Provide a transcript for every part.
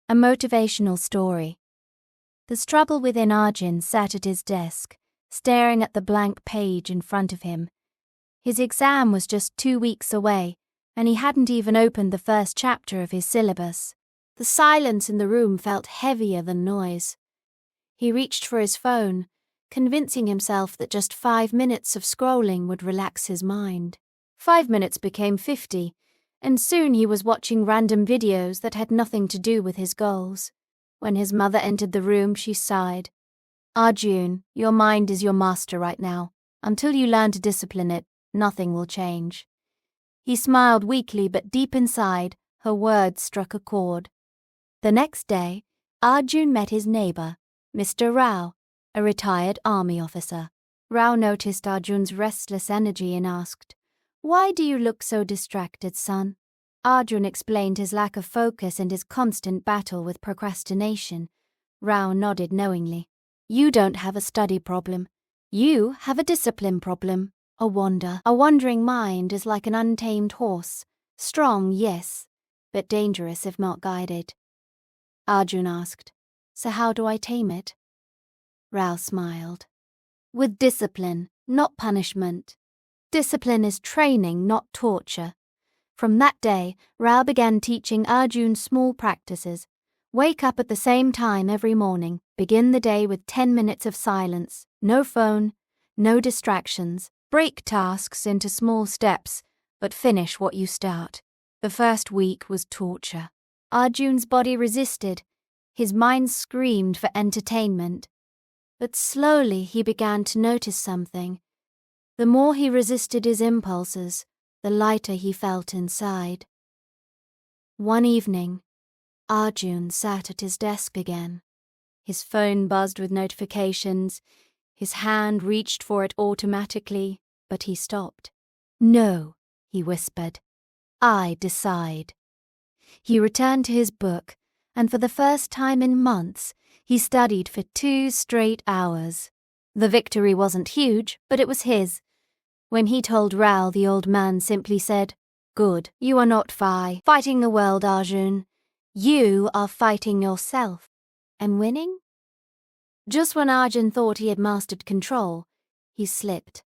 A motivational story. The struggle within Arjun sat at his desk, staring at the blank page in front of him. His exam was just 2 weeks away, and he hadn't even opened the first chapter of his syllabus. The silence in the room felt heavier than noise. He reached for his phone, convincing himself that just 5 minutes of scrolling would relax his mind. 5 minutes became 50, and soon he was watching random videos that had nothing to do with his goals. When his mother entered the room, she sighed. "Arjun, your mind is your master right now. Until you learn to discipline it, nothing will change." He smiled weakly, but deep inside, her words struck a chord. The next day, Arjun met his neighbor, Mr. Rao, a retired army officer. Rao noticed Arjun's restless energy and asked, "Why do you look so distracted, son?" Arjun explained his lack of focus and his constant battle with procrastination. Rao nodded knowingly. "You don't have a study problem. You have a discipline problem. A wandering mind is like an untamed horse. Strong, yes, but dangerous if not guided." Arjun asked, "So how do I tame it?" Rao smiled. "With discipline, not punishment. Discipline is training, not torture." From that day, Rao began teaching Arjun small practices. Wake up at the same time every morning. Begin the day with 10 minutes of silence. No phone, no distractions. Break tasks into small steps, but finish what you start. The first week was torture. Arjun's body resisted. His mind screamed for entertainment. But slowly he began to notice something. The more he resisted his impulses, the lighter he felt inside. One evening, Arjun sat at his desk again. His phone buzzed with notifications. His hand reached for it automatically, but he stopped. "No," he whispered. "I decide." He returned to his book, and for the first time in months, he studied for 2 straight hours. The victory wasn't huge, but it was his. When he told Rao, the old man simply said, "Good, you are not fighting the world, Arjun. You are fighting yourself." And winning? Just when Arjun thought he had mastered control, he slipped.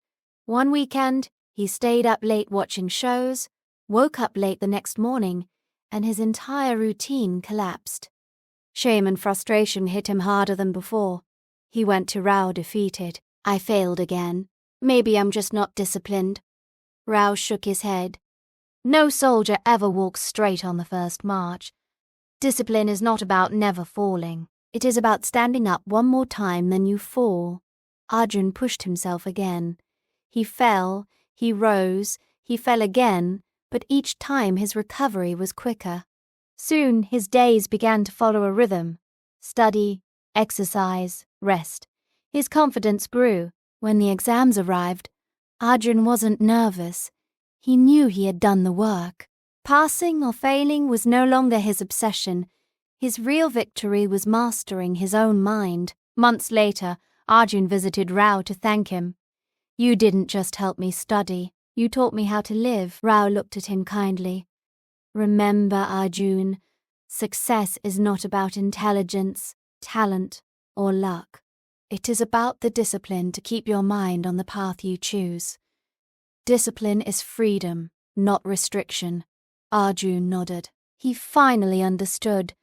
One weekend, he stayed up late watching shows, woke up late the next morning, and his entire routine collapsed. Shame and frustration hit him harder than before. He went to Rao defeated. "I failed again. Maybe I'm just not disciplined." Rao shook his head. "No soldier ever walks straight on the first march. Discipline is not about never falling. It is about standing up one more time than you fall." Arjun pushed himself again. He fell, he rose, he fell again, but each time his recovery was quicker. Soon his days began to follow a rhythm. Study, exercise, rest. His confidence grew. When the exams arrived, Arjun wasn't nervous. He knew he had done the work. Passing or failing was no longer his obsession. His real victory was mastering his own mind. Months later, Arjun visited Rao to thank him. "You didn't just help me study. You taught me how to live." Rao looked at him kindly. "Remember, Arjun, success is not about intelligence, talent, or luck. It is about the discipline to keep your mind on the path you choose. Discipline is freedom, not restriction." Arjun nodded. He finally understood.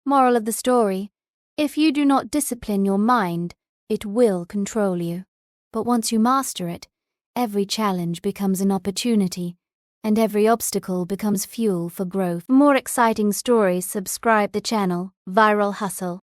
Moral of the story: if you do not discipline your mind, it will control you. But once you master it, every challenge becomes an opportunity, and every obstacle becomes fuel for growth. For more exciting stories, subscribe the channel Viral Hustle.